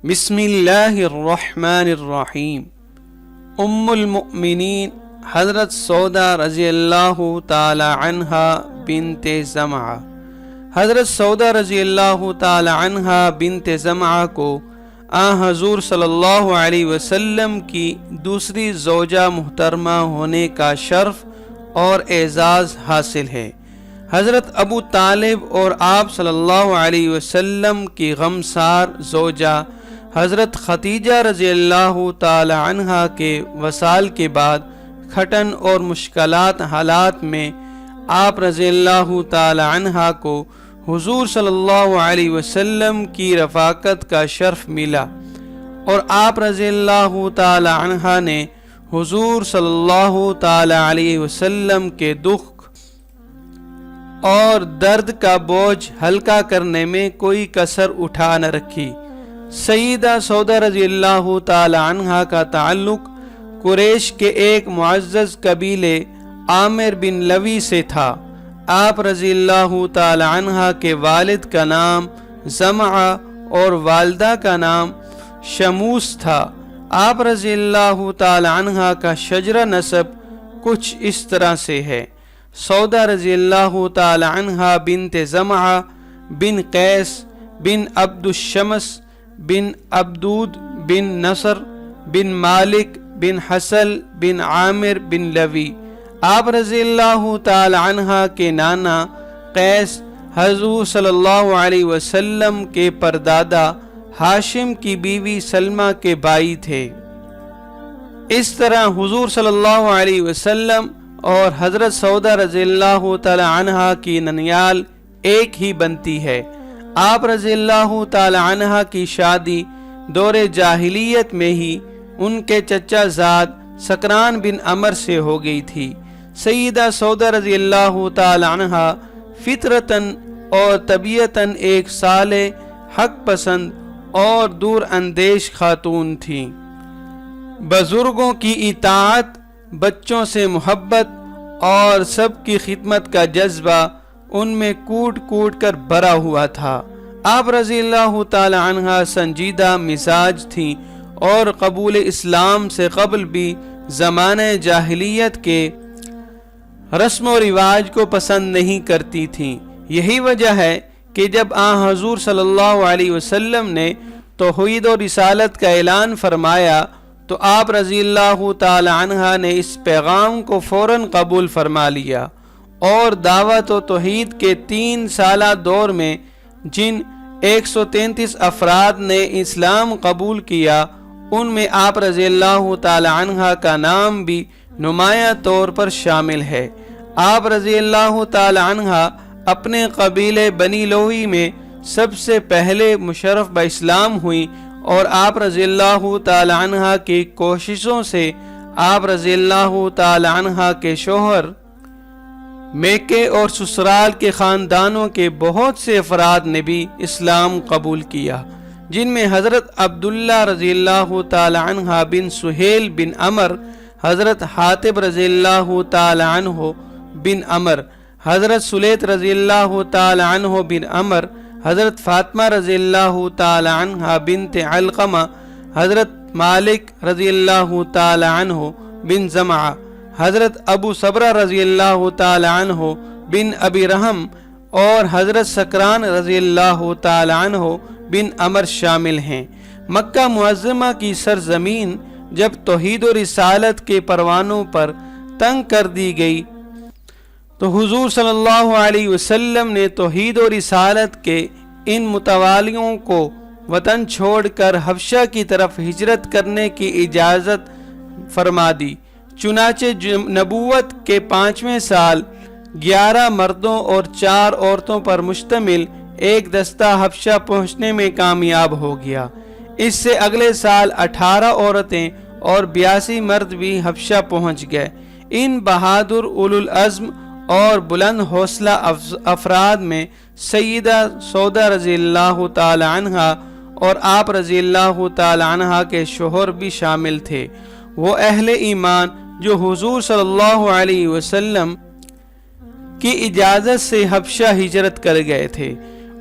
بسم اللہ الرحمن الرحیم۔ ام المؤمنین حضرت سودا رضی اللہ تعالی عنہا بنت زمعہ۔ حضرت سودا رضی اللہ تعالی عنہا بنت زمعہ کو حضور صلی اللہ علیہ وسلم کی دوسری زوجہ محترمہ ہونے کا شرف اور اعزاز حاصل ہے۔ حضرت ابو طالب اور آپ صلی اللہ علیہ وسلم کی غمسار زوجہ حضرت ختیجہ رضی اللہ تعالی عنہا کے وصال کے بعد کھٹن اور مشکلات حالات میں آپ رضی اللہ تعالی عنہا کو حضور صلی اللہ علیہ وسلم کی رفاقت کا شرف ملا، اور آپ رضی اللہ تعالی عنہا نے حضور صلی اللہ تعالی علیہ وسلم کے دکھ اور درد کا بوجھ ہلکا کرنے میں کوئی کسر اٹھا نہ رکھی۔ سیدہ سودا رضی اللہ تعالی عنہا کا تعلق قریش کے ایک معزز قبیلے عامر بن لوی سے تھا۔ آپ رضی اللہ تعالی عنہا کے والد کا نام زمعہ اور والدہ کا نام شموس تھا۔ آپ رضی اللہ تعالی عنہا کا شجرہ نسب کچھ اس طرح سے ہے: سودا رضی اللہ تعالی عنہا بنت زمعہ بن قیس بن عبد الشمس بن عبدود بن نصر بن مالک بن حسل بن عامر بن لوی۔ آپ رضی اللہ تعالی عنہا کے نانا قیس حضور صلی اللہ علیہ وسلم کے پردادا ہاشم کی بیوی سلمہ کے بھائی تھے۔ اس طرح حضور صلی اللہ علیہ وسلم اور حضرت سودا رضی اللہ تعالی عنہا کی ننیال ایک ہی بنتی ہے۔ آپ رضی اللہ تعالی عنہا کی شادی دور جاہلیت میں ہی ان کے چچا زاد سکران بن عمر سے ہو گئی تھی۔ سیدہ سودا رضی اللہ تعالی عنہا فطرتاً اور طبیعتاً ایک صالح، حق پسند اور دور اندیش خاتون تھیں۔ بزرگوں کی اطاعت، بچوں سے محبت اور سب کی خدمت کا جذبہ ان میں کوٹ کوٹ کر بھرا ہوا تھا۔ آپ رضی اللہ تعالی عنہا سنجیدہ مزاج تھیں اور قبول اسلام سے قبل بھی زمانہ جاہلیت کے رسم و رواج کو پسند نہیں کرتی تھیں۔ یہی وجہ ہے کہ جب حضور صلی اللہ علیہ وسلم نے توحید و رسالت کا اعلان فرمایا تو آپ رضی اللہ تعالی عنہا نے اس پیغام کو فوراً قبول فرما لیا، اور دعوت و توحید کے 3 سالہ دور میں جن 133 افراد نے اسلام قبول کیا، ان میں آپ رضی اللہ تعالی عنہا کا نام بھی نمایاں طور پر شامل ہے۔ آپ رضی اللہ تعالی عنہا اپنے قبیلے بنی لوی میں سب سے پہلے مشرف باسلام ہوئی، اور آپ رضی اللہ تعالی عنہا کی کوششوں سے آپ رضی اللہ تعالی عنہا کے شوہر میکے اور سسرال کے خاندانوں کے بہت سے افراد نے بھی اسلام قبول کیا، جن میں حضرت عبداللہ رضی اللہ تعالی عنہ بن سہیل بن عمر، حضرت حاتب رضی اللہ تعالی عنہ بن عمر، حضرت سلیت رضی اللہ تعالی عنہ بن عمر، حضرت فاطمہ رضی اللہ تعالی عنہ بنت علقمہ، حضرت مالک رضی اللہ تعالی عنہ بن زمعہ، حضرت ابو صبرہ رضی اللہ تعالی عنہ بن ابی رحم، اور حضرت سکران رضی اللہ تعالی عنہ بن عمر شامل ہیں۔ مکہ معظمہ کی سرزمین جب توحید و رسالت کے پروانوں پر تنگ کر دی گئی تو حضور صلی اللہ علیہ وسلم نے توحید و رسالت کے ان متوالیوں کو وطن چھوڑ کر حبشہ کی طرف ہجرت کرنے کی اجازت فرما دی۔ چنانچہ نبوت کے 5ویں سال 11 مردوں اور 4 عورتوں پر مشتمل ایک دستہ حبشہ پہنچنے میں کامیاب ہو گیا۔ اس سے اگلے سال 18 عورتیں اور 82 مرد بھی حبشہ پہنچ گئے۔ ان بہادر اولو العزم اور بلند حوصلہ افراد میں سیدہ سودا رضی اللہ تعالی عنہا اور آپ رضی اللہ تعالی عنہا کے شوہر بھی شامل تھے۔ وہ اہل ایمان جو حضور صلی اللہ علیہ وسلم کی اجازت سے حبشہ ہجرت کر گئے تھے۔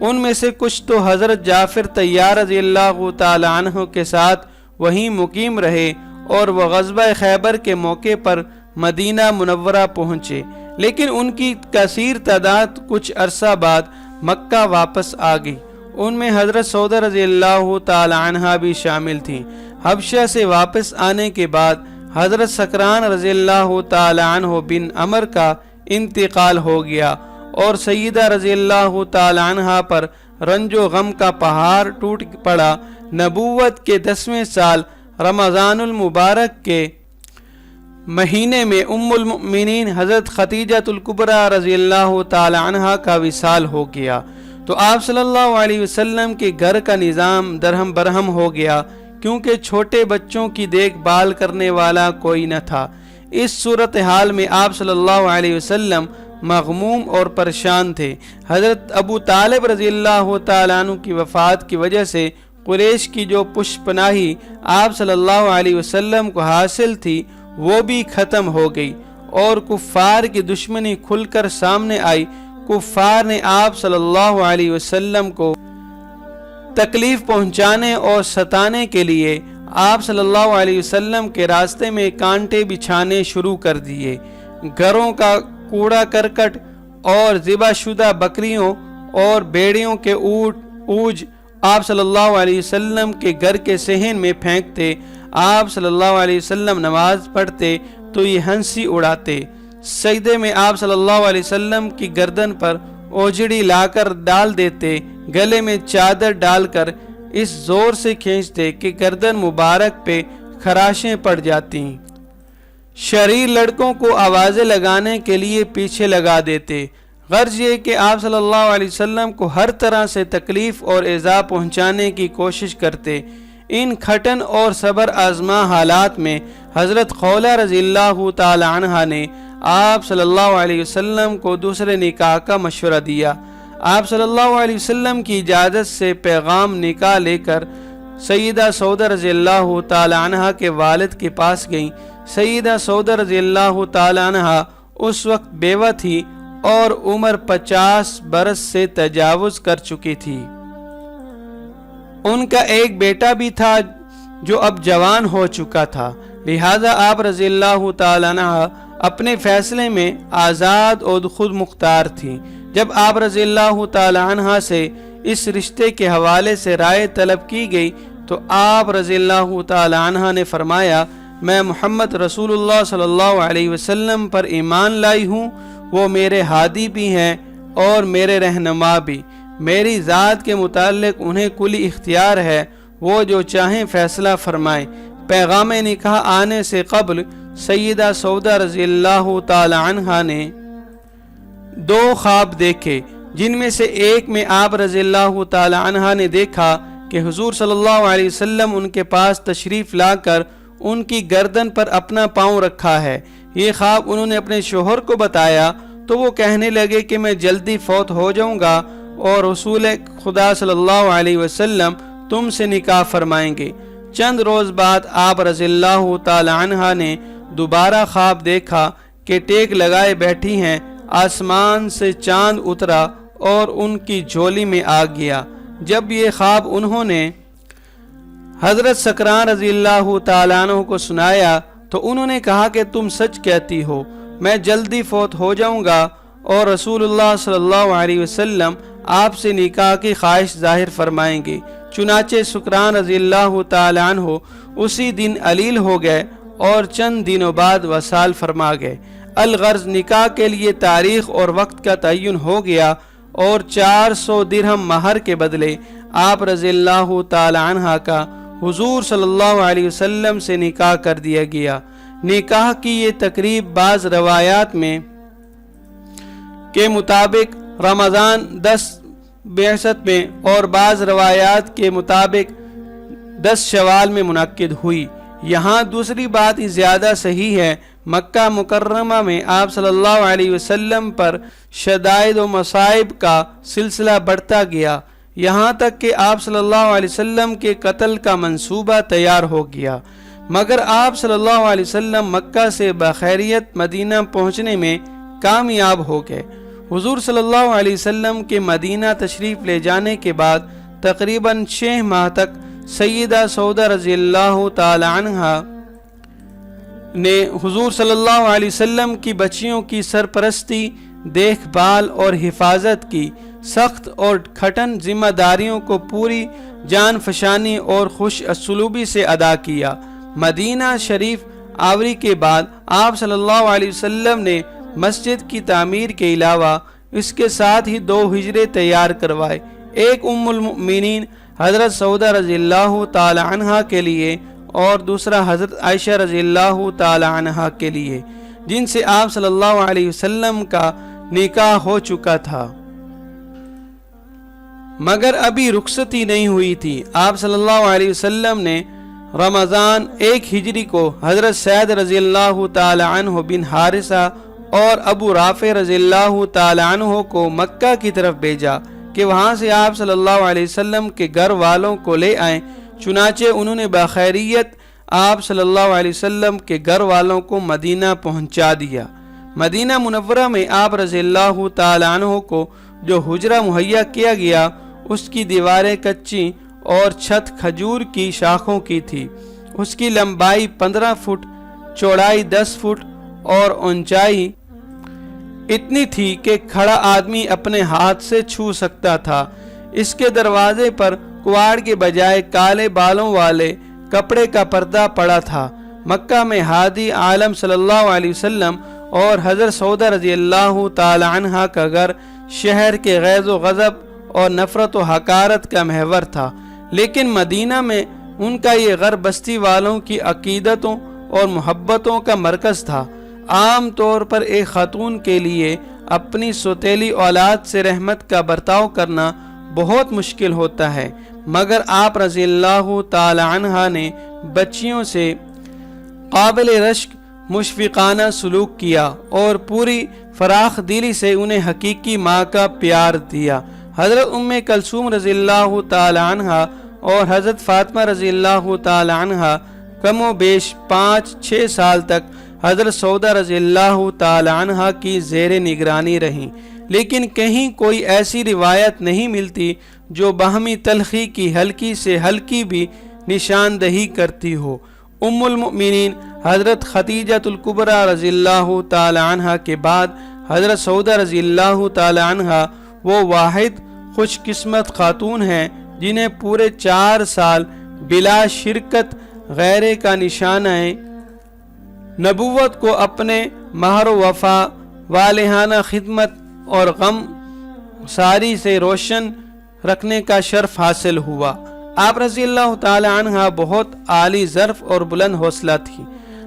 ان میں سے کچھ تو حضرت جعفر طیار رضی اللہ تعالی عنہ کے ساتھ وہیں مقیم رہے اور وہ غزوہ خیبر کے موقع پر مدینہ منورہ پہنچے، لیکن ان کی کثیر تعداد کچھ عرصہ بعد مکہ واپس آ گئی۔ ان میں حضرت سودہ رضی اللہ تعالی عنہ بھی شامل تھیں۔ حبشہ سے واپس آنے کے بعد حضرت سکران رضی اللہ تعالی عنہ بن عمر کا انتقال ہو گیا اور سیدہ رضی اللہ تعالی عنہ پر رنج و غم کا پہاڑ ٹوٹ پڑا۔ نبوت کے 10ویں سال رمضان المبارک کے مہینے میں ام المؤمنین حضرت خدیجہ الکبریٰ رضی اللہ تعالی عنہ کا وصال ہو گیا، تو آپ صلی اللہ علیہ وسلم کے گھر کا نظام درہم برہم ہو گیا، کیونکہ چھوٹے بچوں کی دیکھ بھال کرنے والا کوئی نہ تھا۔ اس صورتحال میں آپ صلی اللہ علیہ وسلم مغموم اور پریشان تھے۔ حضرت ابو طالب رضی اللہ تعالیٰ عنہ کی وفات کی وجہ سے قریش کی جو پشت پناہی آپ صلی اللہ علیہ وسلم کو حاصل تھی وہ بھی ختم ہو گئی اور کفار کی دشمنی کھل کر سامنے آئی۔ کفار نے آپ صلی اللہ علیہ وسلم کو تکلیف پہنچانے اور ستانے کے لیے آپ صلی اللہ علیہ وسلم کے راستے میں کانٹے بچھانے شروع کر دیے۔ گھروں کا کوڑا کرکٹ اور ذبح شدہ بکریوں اور بھیڑیوں کے اوج آپ صلی اللہ علیہ وسلم کے گھر کے صحن میں پھینکتے۔ آپ صلی اللہ علیہ وسلم نماز پڑھتے تو یہ ہنسی اڑاتے۔ سجدے میں آپ صلی اللہ علیہ وسلم کی گردن پر اوجڑی لا کر ڈال دیتے، گلے میں چادر ڈال کر اس زور سے کھینچتے کہ گردن مبارک پہ خراشیں پڑ جاتی۔ شریر لڑکوں کو آوازیں لگانے کے لیے پیچھے لگا دیتے۔ غرض یہ کہ آپ صلی اللہ علیہ وسلم کو ہر طرح سے تکلیف اور ایذا پہنچانے کی کوشش کرتے۔ ان کھٹن اور صبر آزما حالات میں حضرت خولہ رضی اللہ تعالی عنہ نے آپ صلی اللہ علیہ وسلم کو دوسرے نکاح کا مشورہ دیا۔ آپ صلی اللہ علیہ وسلم کی اجازت سے پیغام نکاح لے کر سیدہ سودہ رضی اللہ تعالی عنہ کے والد کے پاس گئیں۔ سیدہ سودہ رضی اللہ تعالی عنہ اس وقت بیوہ تھی اور عمر 50 برس سے تجاوز کر چکی تھی۔ ان کا ایک بیٹا بھی تھا جو اب جوان ہو چکا تھا، لہذا آپ رضی اللہ تعالی عنہ اپنے فیصلے میں آزاد اور خود مختار تھی۔ جب آپ رضی اللہ تعالی عنہ سے اس رشتے کے حوالے سے رائے طلب کی گئی تو آپ رضی اللہ تعالی عنہ نے فرمایا، میں محمد رسول اللہ صلی اللہ علیہ وسلم پر ایمان لائی ہوں، وہ میرے ہادی بھی ہیں اور میرے رہنما بھی، میری ذات کے متعلق انہیں کلی اختیار ہے، وہ جو چاہیں فیصلہ فرمائیں۔ پیغام نکاح آنے سے قبل سیدہ سودہ رضی اللہ تعالی عنہ نے 2 خواب دیکھے، جن میں سے ایک میں آپ رضی اللہ تعالی عنہ نے دیکھا کہ حضور صلی اللہ علیہ وسلم ان کے پاس تشریف لا کر ان کی گردن پر اپنا پاؤں رکھا ہے۔ یہ خواب انہوں نے اپنے شوہر کو بتایا تو وہ کہنے لگے کہ میں جلدی فوت ہو جاؤں گا اور رسول خدا صلی اللہ علیہ وسلم تم سے نکاح فرمائیں گے۔ چند روز بعد آپ رضی اللہ تعالی عنہ نے دوبارہ خواب دیکھا کہ ٹیک لگائے بیٹھی ہیں، آسمان سے چاند اترا اور ان کی جھولی میں آ گیا۔ جب یہ خواب انہوں نے حضرت سکران رضی اللہ تعالیٰ عنہ کو سنایا تو انہوں نے کہا کہ تم سچ کہتی ہو، میں جلدی فوت ہو جاؤں گا اور رسول اللہ صلی اللہ علیہ وسلم آپ سے نکاح کی خواہش ظاہر فرمائیں گے۔ چنانچہ سکران رضی اللہ تعالیٰ عنہ اسی دن علیل ہو گئے اور چند دنوں بعد وصال فرما گئے۔ الغرض نکاح کے لیے تاریخ اور وقت کا تعین ہو گیا اور 400 درہم مہر کے بدلے آپ رضی اللہ تعالی عنہ کا حضور صلی اللہ علیہ وسلم سے نکاح کر دیا گیا۔ نکاح کی یہ تقریب بعض روایات میں کے مطابق رمضان 10 بعثت میں اور بعض روایات کے مطابق 10 شوال میں منعقد ہوئی۔ یہاں دوسری بات زیادہ صحیح ہے، مکہ مکرمہ میں آپ صلی اللہ علیہ وسلم پر شدائد و مصائب کا سلسلہ بڑھتا گیا، یہاں تک کہ آپ صلی اللہ علیہ وسلم کے قتل کا منصوبہ تیار ہو گیا، مگر آپ صلی اللہ علیہ وسلم مکہ سے بخیریت مدینہ پہنچنے میں کامیاب ہو گئے۔ حضور صلی اللہ علیہ وسلم کے مدینہ تشریف لے جانے کے بعد تقریباً 6 ماہ تک سیدہ سودا رضی اللہ تعالی عنہا نے حضور صلی اللہ علیہ وسلم کی بچیوں کی سرپرستی، دیکھ بھال اور حفاظت کی سخت اور کھٹن ذمہ داریوں کو پوری جان فشانی اور خوش اسلوبی سے ادا کیا۔ مدینہ شریف آوری کے بعد آپ صلی اللہ علیہ وسلم نے مسجد کی تعمیر کے علاوہ اس کے ساتھ ہی 2 حجرے تیار کروائے، ایک ام المؤمنین حضرت سودا رضی اللہ تعالی عنہا کے لیے اور دوسرا حضرت عائشہ رضی اللہ تعالی عنہا کے لیے، جن سے آپ صلی اللہ علیہ وسلم کا نکاح ہو چکا تھا مگر ابھی رخصتی نہیں ہوئی تھی۔ آپ صلی اللہ علیہ وسلم نے رمضان 1 ہجری کو حضرت سعد رضی اللہ تعالی عنہ بن حارثہ اور ابو رافع رضی اللہ تعالی عنہ کو مکہ کی طرف بھیجا کہ وہاں سے آپ صلی اللہ علیہ وسلم کے گھر والوں کو لے آئیں۔ چنانچہ انہوں نے بخیریت آپ صلی اللہ علیہ وسلم کے گھر والوں کو مدینہ پہنچا دیا۔ مدینہ منورہ میں آپ رضی اللہ تعالی عنہ کو جو حجرہ مہیا کیا گیا اس کی دیواریں کچی اور چھت کھجور کی شاخوں کی تھی۔ اس کی لمبائی 15 فٹ، چوڑائی 10 فٹ اور اونچائی اتنی تھی کہ کھڑا آدمی اپنے ہاتھ سے چھو سکتا تھا۔ اس کے دروازے پر کواڑ کے بجائے کالے بالوں والے کپڑے کا پردہ پڑا تھا۔ مکہ میں ہادی عالم صلی اللہ علیہ وسلم اور حضرت سودا رضی اللہ تعالی عنہا کا گھر شہر کے غیظ و غضب اور نفرت و حقارت کا محور تھا، لیکن مدینہ میں ان کا یہ گھر بستی والوں کی عقیدتوں اور محبتوں کا مرکز تھا۔ عام طور پر ایک خاتون کے لیے اپنی سوتیلی اولاد سے رحمت کا برتاؤ کرنا بہت مشکل ہوتا ہے، مگر آپ رضی اللہ تعالی عنہا نے بچیوں سے قابل رشک مشفقانہ سلوک کیا اور پوری فراخ دلی سے انہیں حقیقی ماں کا پیار دیا۔ حضرت ام کلثوم رضی اللہ تعالی عنہا اور حضرت فاطمہ رضی اللہ تعالی عنہا کم و بیش 5-6 سال تک حضرت سودا رضی اللہ تعالی عنہا کی زیر نگرانی رہیں، لیکن کہیں کوئی ایسی روایت نہیں ملتی جو باہمی تلخی کی ہلکی سے ہلکی بھی نشاندہی کرتی ہو۔ ام المؤمنین حضرت خدیجہ الکبریٰ رضی اللہ تعالی عنہا کے بعد حضرت سودا رضی اللہ تعالی عنہا وہ واحد خوش قسمت خاتون ہیں جنہیں پورے 4 سال بلا شرکت غیرے کا نشانہ نبوت کو اپنے مہر و وفا، والہانہ خدمت اور غم ساری سے روشن رکھنے کا شرف حاصل ہوا۔ آپ رضی اللہ تعالی عنہ بہت عالی ظرف اور بلند حوصلہ تھی۔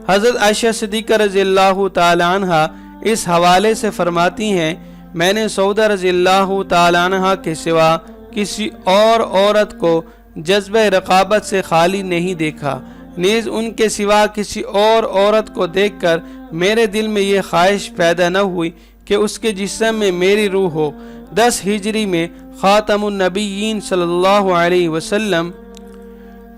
حضرت عائشہ صدیقہ رضی اللہ تعالی عنہ اس حوالے سے فرماتی ہیں، میں نے سودا رضی اللہ تعالی عنہ کے سوا کسی اور عورت کو جذبہ رقابت سے خالی نہیں دیکھا، نیز ان کے سوا کسی اور عورت کو دیکھ کر میرے دل میں یہ خواہش پیدا نہ ہوئی کہ اس کے جسم میں میری روح ہو۔ 10 ہجری میں خاتم النبیین صلی اللہ علیہ وسلم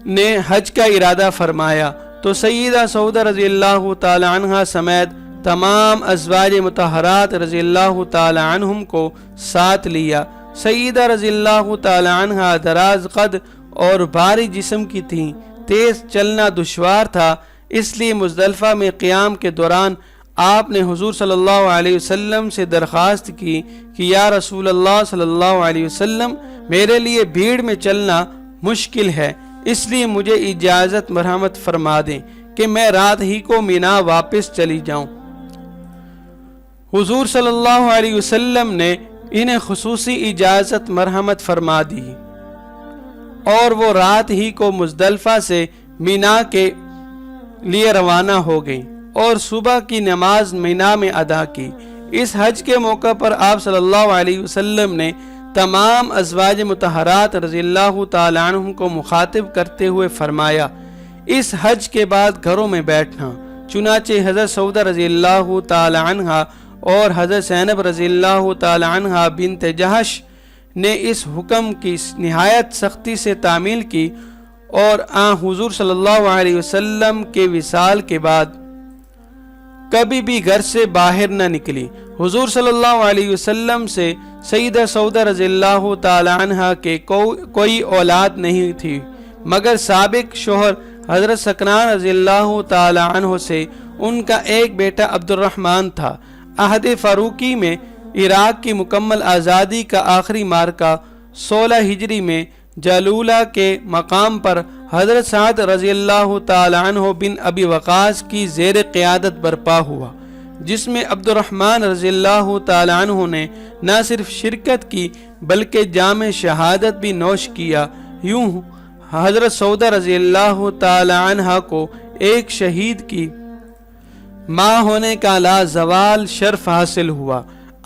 نے حج کا ارادہ فرمایا تو سیدہ سودا رضی اللہ تعالی عنہ سمیت تمام ازواج مطہرات رضی اللہ تعالی عنہم کو ساتھ لیا۔ سیدہ رضی اللہ تعالی عنہ دراز قد اور بھاری جسم کی تھیں، تیز چلنا دشوار تھا، اس لیے مزدلفہ میں قیام کے دوران آپ نے حضور صلی اللہ علیہ وسلم سے درخواست کی کہ یا رسول اللہ صلی اللہ علیہ وسلم، میرے لیے بھیڑ میں چلنا مشکل ہے، اس لیے مجھے اجازت مرحمت فرما دیں کہ میں رات ہی کو مینا واپس چلی جاؤں۔ حضور صلی اللہ علیہ وسلم نے انہیں خصوصی اجازت مرحمت فرما دی اور وہ رات ہی کو مزدلفہ سے مینا کے لیے روانہ ہو گئی اور صبح کی نماز مینا میں ادا کی۔ اس حج کے موقع پر آپ صلی اللہ علیہ وسلم نے تمام ازواج مطہرات رضی اللہ تعالی عنہم کو مخاطب کرتے ہوئے فرمایا، اس حج کے بعد گھروں میں بیٹھنا۔ چنانچہ حضرت سودا رضی اللہ تعالی عنہا اور حضرت زینب رضی اللہ تعالی عنہا بنت جہش نے اس حکم کی نہایت سختی سے تعمیل کی اور حضور صلی اللہ علیہ وسلم کے وصال کے بعد کبھی بھی گھر سے باہر نہ نکلی۔ حضور صلی اللہ علیہ وسلم سے سیدہ سودہ رضی اللہ تعالی عنہ کے کوئی اولاد نہیں تھی، مگر سابق شوہر حضرت سکنان رضی اللہ تعالی عنہ سے ان کا ایک بیٹا عبد الرحمن تھا۔ عہد فاروقی میں عراق کی مکمل آزادی کا آخری مارکہ 16 ہجری میں جلولہ کے مقام پر حضرت سعد رضی اللہ تعالی عنہ بن ابی وقاص کی زیر قیادت برپا ہوا، جس میں عبد الرحمن رضی اللہ تعالی عنہ نے نہ صرف شرکت کی بلکہ جام شہادت بھی نوش کیا۔ یوں حضرت سودہ رضی اللہ تعالی عنہ کو ایک شہید کی ماں ہونے کا لازوال شرف حاصل ہوا۔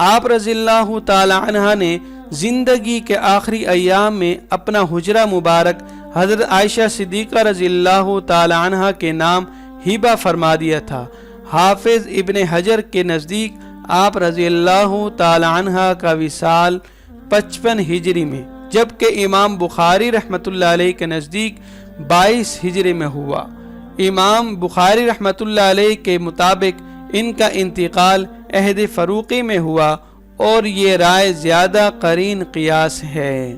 آپ رضی اللہ تعالی عنہ نے زندگی کے آخری ایام میں اپنا حجرہ مبارک حضرت عائشہ صدیقہ رضی اللہ تعالی عنہ کے نام ہبہ فرما دیا تھا۔ حافظ ابن حجر کے نزدیک آپ رضی اللہ تعالی عنہ کا وصال 55 ہجری میں، جبکہ امام بخاری رحمۃ اللہ علیہ کے نزدیک 22 ہجری میں ہوا۔ امام بخاری رحمۃ اللہ علیہ کے مطابق ان کا انتقال عہد فاروقی میں ہوا، اور یہ رائے زیادہ قرین قیاس ہے۔